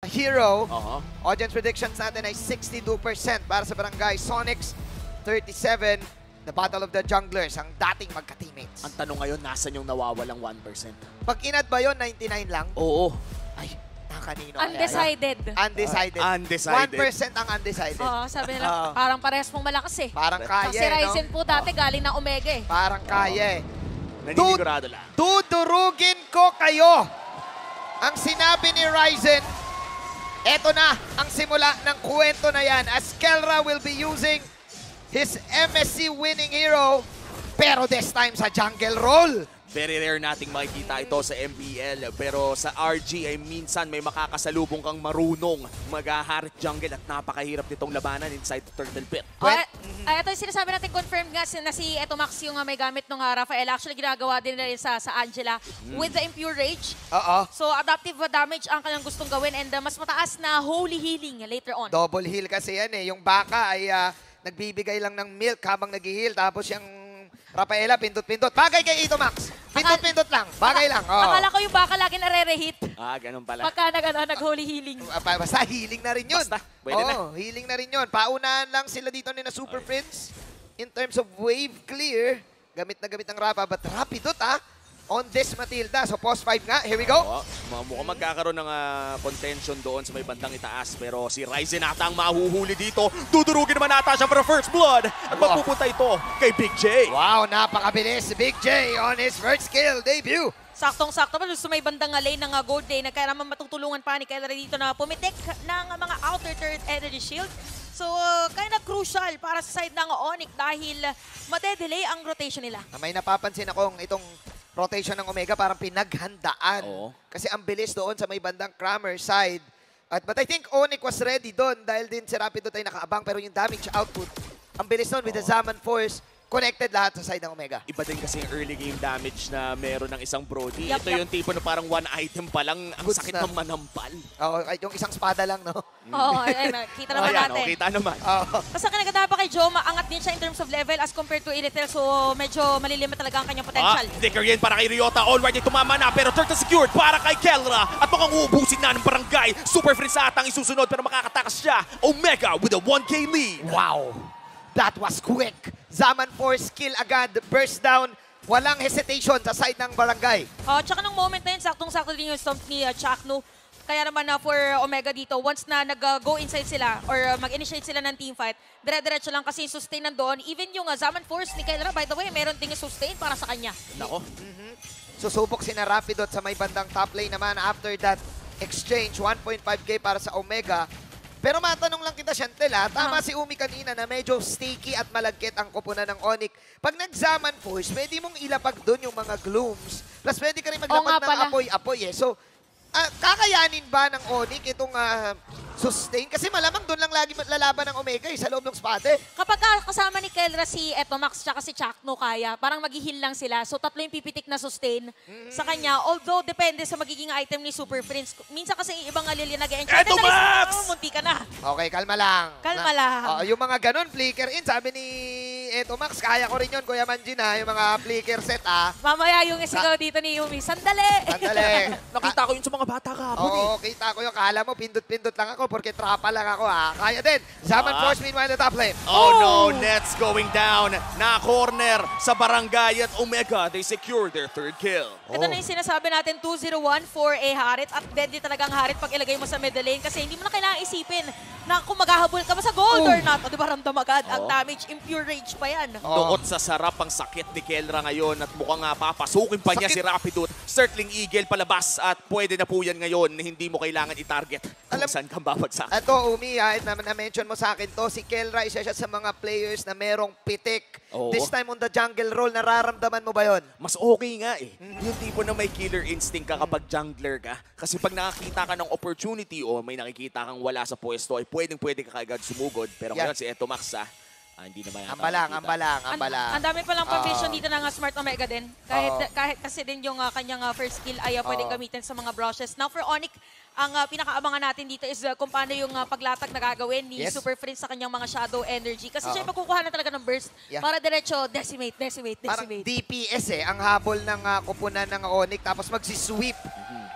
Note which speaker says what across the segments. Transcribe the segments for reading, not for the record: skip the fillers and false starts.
Speaker 1: Hero, audience predictions natin ay 62% para sa Barangay. Sonics, 37%. The Battle of the Junglers, ang dating magka-teammates.
Speaker 2: Ang tanong ngayon, nasan yung nawawalang 1%?
Speaker 1: Pag inad ba yun, 99 lang?
Speaker 2: Oo.
Speaker 1: Ay, nakanino.
Speaker 3: Undecided.
Speaker 1: Undecided.
Speaker 2: Undecided.
Speaker 1: 1% ang undecided.
Speaker 3: Oo, sabi nila, parang parehas mong malakas eh.
Speaker 1: Parang kaya,
Speaker 3: Si Ryzen
Speaker 1: no?
Speaker 3: po dati galing na Omega eh.
Speaker 1: Parang kaya eh.
Speaker 2: Naninigurado lang.
Speaker 1: Dudurugin ko kayo. Ang sinabi ni Ryzen, eto na ang simula ng kwento na yan as Kelra will be using his MSC winning hero, pero this time sa jungle role.
Speaker 2: Very rare nating makikita ito sa MPL, pero sa RG ay minsan may makakasalubong kang marunong mag-harit jungle at napakahirap nitong labanan inside the turtle pit.
Speaker 3: Ito yung sinasabi natin, confirmed nga na si Etomax yung may gamit ng Rafael. Actually, ginagawa din nila sa Angela with the Impure Rage. So, adaptive damage ang kanyang gustong gawin and mas mataas na holy healing later on.
Speaker 1: Double heal kasi yan eh. Yung baka ay nagbibigay lang ng milk habang nag-heal. Tapos yung Rafaela, pindot-pindot. Bagay kay Etomax. Pindot-pindot lang. Bagay lang.
Speaker 3: Akala ko yung baka lagi nare-rehit.
Speaker 2: Ganun pala.
Speaker 3: Pagka nag-holy healing.
Speaker 1: Basta healing na rin yun.
Speaker 2: Basta, pwede na.
Speaker 1: Healing na rin yun. Paunahan lang sila dito ni na Super Prince. In terms of wave clear, gamit na gamit ng Rafa. But Rapidot on this Matilda. So post 5 nga. Here we go.
Speaker 2: Mukhang magkakaroon ng contention doon sa may bandang itaas. Pero si Ryzen ata ang mahuhuli dito. Dudurugin naman ata siya para first blood. At magpupunta ito kay Big J.
Speaker 1: Wow, napakabilis. Big J on his first kill debut.
Speaker 3: Saktong-sakto pa sa may bandang lane ng Gold Day. Kaya naman matutulungan pa ni Kelra dito na pumitik ng mga outer third energy shield. So, kaya na crucial para sa side ng Onyx dahil madedelay ang rotation nila.
Speaker 1: May napapansin akong itong rotation ng Omega parang pinaghandaan. Kasi ang bilis doon sa may bandang Kramer side. But I think Onyx was ready doon dahil din si Rapidot ay nakaabang pero yung damage output, ang bilis doon with the Zaman Force, connected lahat sa side ng Omega.
Speaker 2: Iba din kasi yung early game damage na meron ng isang Brody. Ito yung tipo na parang one item pa lang, ang sakit ng manampal.
Speaker 1: Yung isang espada lang, no?
Speaker 3: Kita naman natin.
Speaker 2: Kita naman.
Speaker 3: Basta kinaganda pa kay Joma, angat din siya in terms of level as compared to Iritel. So medyo malilimit talaga ang kanyang potential.
Speaker 2: Flicker yan para kay Ryota. Already tumama na pero turtle secured para kay Kelra. At mukhang uubusin na ng barangay. Super Freeze atang isusunod pero makakatakas siya. Omega with a 1K lead.
Speaker 1: Wow! That was quick. Zaman Force kill agad, burst down. Walang hesitation sa side ng barangay.
Speaker 3: Tsaka nung moment na yun, saktong-sakto din yung stomp ni Chakno. Kaya naman for Omega dito, once na nag-go inside sila or mag-initiate sila ng teamfight, dire-diretso lang kasi yung sustain nandoon. Even yung Zaman Force ni Kelra, by the way, meron ding sustain para sa kanya.
Speaker 2: Nako.
Speaker 1: Susubok si na Rapidot sa may bandang top lane naman after that exchange. 1.5K para sa Omega. Pero matanong lang kita, Chantel, tama si Umi kanina na medyo sticky at malagkit ang koponan ng Onyx. Pag nag-Zaman Force, pwede mong ilapag doon yung mga glooms. Plus, pwede ka rin maglapag ng apoy-apoy eh. So, kakayanin ba ng Onyx itong sustain? Kasi malamang doon lang lagi lalaban ng Omega sa loob ng spate.
Speaker 3: Kapag kasama ni Kelra si Etomax tsaka si Chakno kaya, parang mag-heal lang sila. So tatlo yung pipitik na sustain sa kanya. Although depende sa magiging item ni Super Prince. Minsan kasi ibang Lily nag-enchant.
Speaker 2: Etomax!
Speaker 3: Munti ka na.
Speaker 1: Okay, kalma lang.
Speaker 3: Kalma lang.
Speaker 1: Yung mga ganun, flicker in. Sabi ni Etomax, kaya ko rin yun, Kuya Manjin yung mga flicker set
Speaker 3: Mamaya yung isigaw dito ni Yumi, sandali!
Speaker 1: Sandali.
Speaker 2: Nakita ko yun sa mga bata kahapon
Speaker 1: Oo, kita ko yung. Kala mo, pindot-pindot lang ako porque trapa lang ako Kaya din. Zaman Force meanwhile the top lane.
Speaker 2: Oh no, Nets going down. Na-corner sa barangay at Omega. They secure their third kill.
Speaker 3: Ito na yung sinasabi natin, 2-0-1 for a Harit. At deadly talagang Harit pag ilagay mo sa middle lane kasi hindi mo na kailangan isipin na kung maghahabol ka ba sa gold or not. O diba ramdam agad ang damage, impure rage pa yan.
Speaker 2: Doot sa sarap ang sakit ni Kelra ngayon at mukhang papasukin pa niya si Rapidot. Circling Eagle palabas at pwede na po yan ngayon na hindi mo kailangan i-target kung saan kang babagsak.
Speaker 1: Ito, Umi, na-mention mo sa akin to, si Kelra, isa siya sa mga players na merong pitik. This time on the jungle role, nararamdaman mo ba yon?
Speaker 2: Mas okay nga eh. Yung tipo na may killer instinct ka kapag jungler ka. Kasi pag nakakita ka ng opportunity o may nakikita kang wala sa pwesto, ay pwedeng-pwede ka kagad sumugod. Pero ngayon si Etomax hindi naman yata
Speaker 1: Ambalang.
Speaker 3: Ang dami palang provision dito ng Smart Omega din. Kahit kasi din yung kanyang first skill ay pwedeng gamitin sa mga brushes. Now for Onyx, ang pinakaabangan natin dito is kung paano yung paglatag na gagawin ni Super Prince sa kanyang mga shadow energy. Kasi siya magkukuha na talaga ng burst para diretso decimate.
Speaker 1: Parang DPS ang habol ng kupunan ng Onyx tapos magsisweep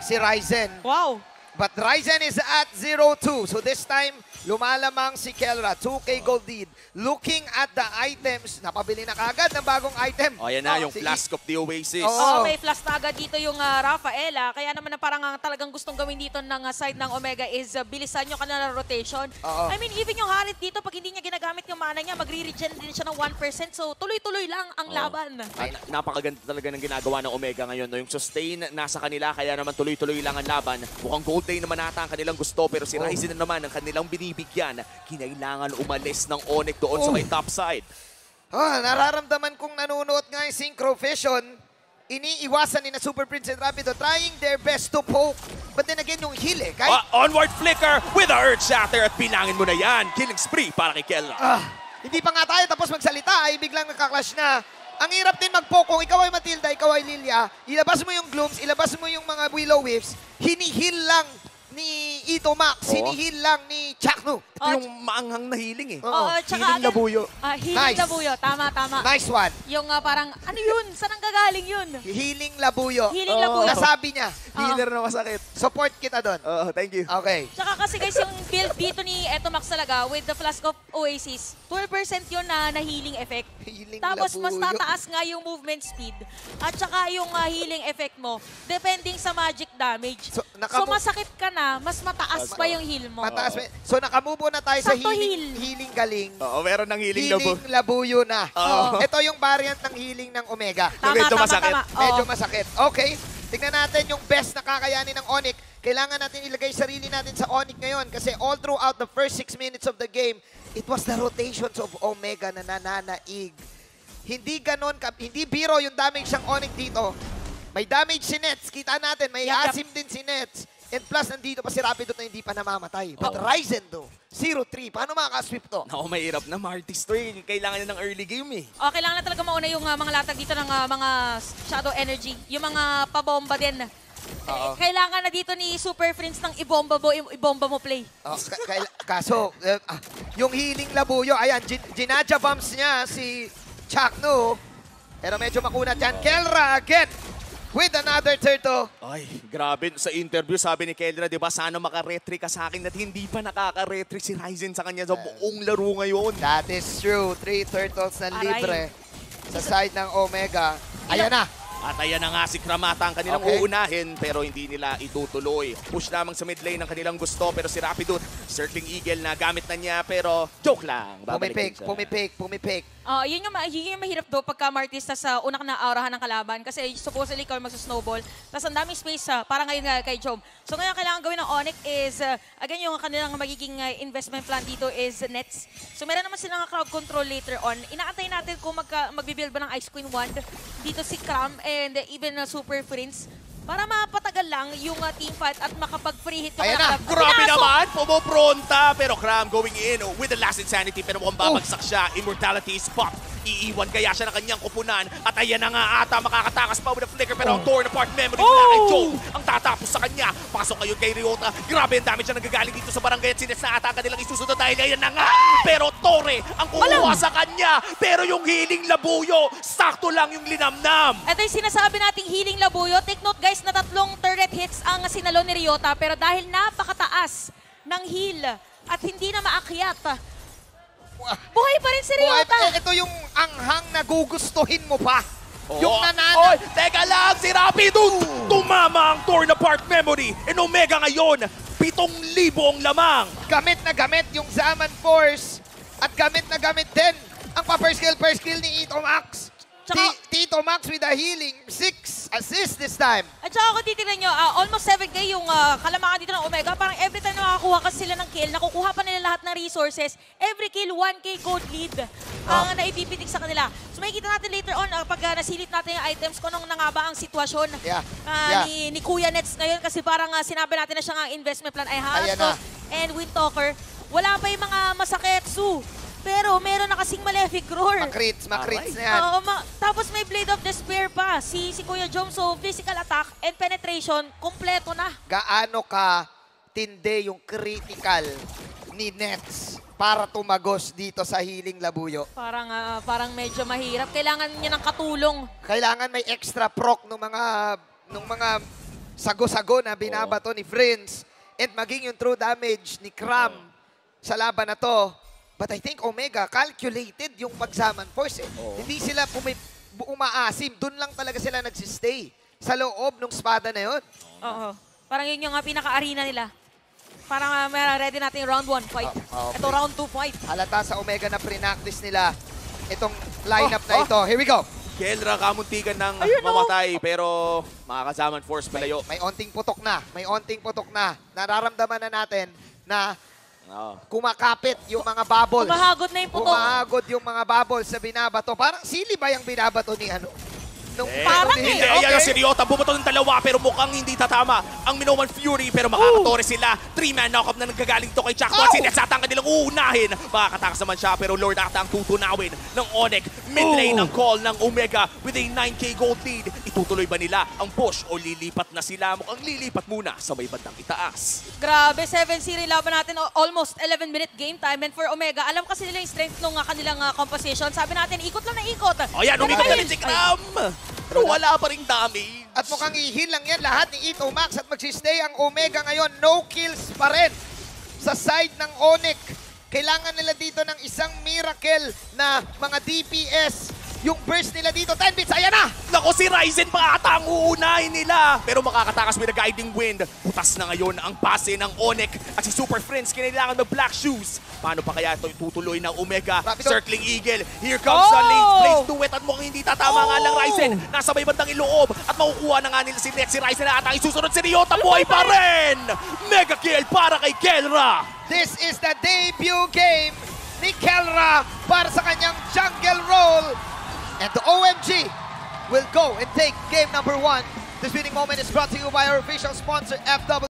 Speaker 1: si Ryzen.
Speaker 3: Wow!
Speaker 1: But Ryzen is at 0-2. So this time, lumalamang si Kelra. 2K gold lead. Looking at the items, napabili na kagad ng bagong item.
Speaker 2: O, yan na, yung
Speaker 1: Si-
Speaker 2: Flask of the Oasis.
Speaker 1: Oo.
Speaker 3: May flash na agad dito yung Rafaela. Kaya naman na parang talagang gustong gawin dito ng side ng Omega is bilisan yung kanilang rotation.
Speaker 1: Oo.
Speaker 3: I mean, even yung Harit dito, pag hindi niya ginagamit yung mana niya, magre-regen din siya ng 1%. So, tuloy-tuloy lang ang laban.
Speaker 2: Napakaganda talaga ng ginagawa ng Omega ngayon. No? Yung sustain nasa kanila, kaya naman tuloy-tuloy lang ang laban. Mukhang gold lane naman ata ang kanilang gusto, pero si Ryzen na naman ang kanilang binibigyan. Kinailangan umalis ng Onyx doon sa may top side.
Speaker 1: Nararamdaman kong nanonood nga yung Synchro Vision. Iniiwasan ni na Super Prince and Rapido, trying their best to poke. But then again, yung heal kahit
Speaker 2: Onward flicker with a Earth Shatter at bilangin mo na yan. Killing spree para kay Kelra.
Speaker 1: hindi pa nga tayo tapos magsalita ay biglang nagka-clash na. Ang hirap din mag-poke kung ikaw ay Matilda, ikaw ay Lilia. Ilabas mo yung Glooms, ilabas mo yung mga Willow Wisps. Hinihil lang ni Ito Max, hinihil lang ni Chakno.
Speaker 2: Ito yung maanghang na healing eh.
Speaker 3: Oo,
Speaker 2: Healing na buyo.
Speaker 3: Healing
Speaker 1: Nice.
Speaker 3: Labuyo. Tama.
Speaker 1: Nice one.
Speaker 3: Yung parang, ano yun? Saan ang gagaling yun?
Speaker 1: Healing Labuyo.
Speaker 3: Healing Labuyo.
Speaker 1: Nasabi niya.
Speaker 2: Healer na masakit.
Speaker 1: Support kita doon.
Speaker 2: Thank you.
Speaker 1: Okay.
Speaker 3: Tsaka kasi guys, yung build dito ni Etomax talaga with the Flask of Oasis, 12% yun na healing effect.
Speaker 1: Healing
Speaker 3: Tapos mas
Speaker 1: Labuyo.
Speaker 3: tataas nga yung movement speed. At tsaka yung healing effect mo, depending sa magic damage.
Speaker 1: So,
Speaker 3: So masakit ka na, mas mataas pa yung heal mo.
Speaker 1: Mataas. So nakamove na tayo sa
Speaker 3: Sakto
Speaker 1: healing galing.
Speaker 2: Oo, meron ng healing na
Speaker 1: Healing Labuyo na.
Speaker 2: Oo.
Speaker 1: Ito yung variant ng healing ng Omega.
Speaker 2: Medyo masakit.
Speaker 1: Medyo
Speaker 3: Oo.
Speaker 1: masakit. Okay. Tignan natin yung best na kakayanin ng Onyx. Kailangan natin ilagay sarili natin sa Onyx ngayon kasi all throughout the first 6 minutes of the game, it was the rotations of Omega na nananaig. Hindi ganon, hindi biro yung damage ng Onyx dito. May damage si Nets. Kita natin, may
Speaker 3: Yup.
Speaker 1: asim din si Nets. And plus, nandito pa si Rapido na hindi pa namamatay. But Ryzen do, 0-3. Paano makakasweep to?
Speaker 2: Ako, mahirap na. Martis to eh. Kailangan niya ng early game eh.
Speaker 3: Kailangan na talaga mauna yung mga latag dito ng mga Shadow Energy. Yung mga pabomba din. Kailangan na dito ni Super Prince ng ibomba mo play.
Speaker 1: Kaso, yung healing Labuyo, ayan, ginadya bumps niya si Chakno. Pero medyo makunat yan. Kelra again with another turtle.
Speaker 2: Ay, grabe. Sa interview, sabi ni Kelra, di ba, sana maka-retry ka sa akin at hindi pa nakaka-retry si Ryzen sa kanya sa buong laro ngayon.
Speaker 1: That is true. 3 turtles na libre sa side ng Omega. Ayan na.
Speaker 2: At ayan na nga si Kramata ang kanilang
Speaker 1: Okay.
Speaker 2: uunahin pero hindi nila itutuloy. Push lamang sa mid lane ang kanilang gusto pero si Rapidut, Circling Eagle na gamit na niya pero joke lang. Babalik din siya.
Speaker 1: Pumipik.
Speaker 3: Yun yung mahirap do pagka Martista sa una ka na aurahan ng kalaban kasi supposedly ikaw magsa-snowball. Tapos ang daming space para ngayon nga kay Jom. So ngayon kailangan gawin ng Onyx is, again yung kanilang magiging investment plan dito is nets. So meron naman silang crowd control later on. Inaantay natin kung magbibuild ba ng Ice Queen Wand dito si Cram and even Super Prince para mapatagal lang yung team fight at makapag-free hit yung
Speaker 1: Ayan na.
Speaker 3: kalaban.
Speaker 2: Grabe
Speaker 3: Pinasok!
Speaker 2: naman, pumopronta pero Cram going in with the last insanity pero mukhang babagsak siya. Immortality is popped. Iiwan kaya siya ng kanyang kupunan at ayan na nga ata makakatakas pa with a flicker pero ang torn apart memory mula kay Joe ang tatapos sa kanya. Pasok ngayon kay Ryota. Grabe ang damage na nagagaling dito sa barangay at sinas na ata ang kanilang isusunod dahil ayan na nga. Pero Torre ang kumuha sa kanya pero yung healing Labuyo sakto lang yung linamnam.
Speaker 3: Ito yung sinasabi nating healing Labuyo. Take note guys na 3 turret hits ang sinalo ni Ryota pero dahil napakataas ng heal at hindi na maakyat, buhay pa rin si Ryota.
Speaker 1: Ito yung anghang na gugustuhin mo pa. Yung
Speaker 2: Oy,
Speaker 1: nanana.
Speaker 2: teka lang, si Rapidut! Tumama ang torn apart memory. And Omega ngayon, 7,000 ang lamang.
Speaker 1: Gamit na gamit yung Zaman Force. At gamit na gamit din ang pa-first kill ni Ito Max.
Speaker 3: Tsaka-
Speaker 1: Tito Max with a healing. 6 assists this time.
Speaker 3: At saka kung titignan nyo, almost 7K yung kalamangan dito ng Omega. Parang every time na makakuha kasi sila ng kill, nakukuha pa nila lahat ng resources. Every kill, 1K gold lead ang naipipitik sa kanila. So makikita natin later on, pag nasilip natin yung items, kung anong na nga ba ang sitwasyon
Speaker 1: Yeah.
Speaker 3: ni Kuya Nets ngayon. Kasi parang sinabi natin na siya nga investment plan ay
Speaker 1: Ayan
Speaker 3: Haastos and Windtalker. Wala pa yung mga masaketsu. Pero meron na kasing Malefic Roar.
Speaker 1: Makrits na yan.
Speaker 3: Tapos may Blade of Despair pa. Si Kuya Jom. So physical attack and penetration, kompleto na.
Speaker 1: Gaano ka tindi yung critical ni Nets para tumagos dito sa healing Labuyo?
Speaker 3: Parang medyo mahirap. Kailangan niya ng katulong.
Speaker 1: Kailangan may extra proc ng mga sago-sago na binabato ni Friends. and maging yung true damage ni Cram sa laban na to. But I think Omega calculated yung pagsaman force eh. Hindi sila umaasim. Doon lang talaga sila nagsistay sa loob ng spada na yun.
Speaker 3: Oo. Parang yun yung pinaka-arena nila. Parang ready natin yung round 1 fight. Ito round 2 fight.
Speaker 1: Halata sa Omega na pre-practice nila itong lineup na ito. Here we go.
Speaker 2: Kelra kamuntikan ng mamatay pero makakasaman force palayo.
Speaker 1: May onting putok na. May onting putok na. Nararamdaman na natin na kumakapit yung mga bubbles.
Speaker 3: Kumahagod na yung putok.
Speaker 1: Kumahagod yung mga bubbles sa binabato. Parang sili ba yung binabato ni ano?
Speaker 3: Parang
Speaker 2: Hindi, ayan ang Seriota. Bumato ng dalawa pero mukhang hindi tatama ang Minoan Fury pero makakatore sila. 3-man knockup na nanggagaling to kay Chakto at sinasata ang kanilang uunahin. Makakatakas naman siya pero Lord ata ang tutunawin ng Onyx. Mid lane ang call ng Omega with a 9k gold lead. Itutuloy ba nila ang push o lilipat na sila? Mukhang lilipat muna sa may bandang itaas.
Speaker 3: Grabe, 7-0 laban natin. Almost 11-minute game time. And for Omega, alam kasi nila yung strength ng kanilang composition. Sabi natin, ikot lang na ikot.
Speaker 2: O yan, umikot na rin si Cram. Pero wala pa ring damage.
Speaker 1: At mukhang ihil lang yan lahat ni Ito Max at magsistay ang Omega ngayon. No kills pa rin sa side ng Onyx. Kailangan nila dito ng isang miracle na mga DPS. Yung burst nila dito, 10 bits, ayan na!
Speaker 2: Nako, si Ryzen pa ata ang uunahin nila. Pero makakatakas with a guiding wind. Putas na ngayon ang pase ng Onyx. At si Super Friends kinailangan mag-black shoes. Paano pa kaya ito tutuloy ng Omega? Circling Eagle. Here comes the lane place to it. At mukhang hindi tatama nga lang Ryzen. Nasa may bandang iloob. At makukuha na nga nila si Nex. Si Ryzen na ata isusunod. Si Ryota buhay pa rin! Mega kill para kay Kelra.
Speaker 1: This is the debut game ni Kelra para sa kanyang jungle role. And the OMG will go and take game number 1. This winning moment is brought to you by our official sponsor, FW.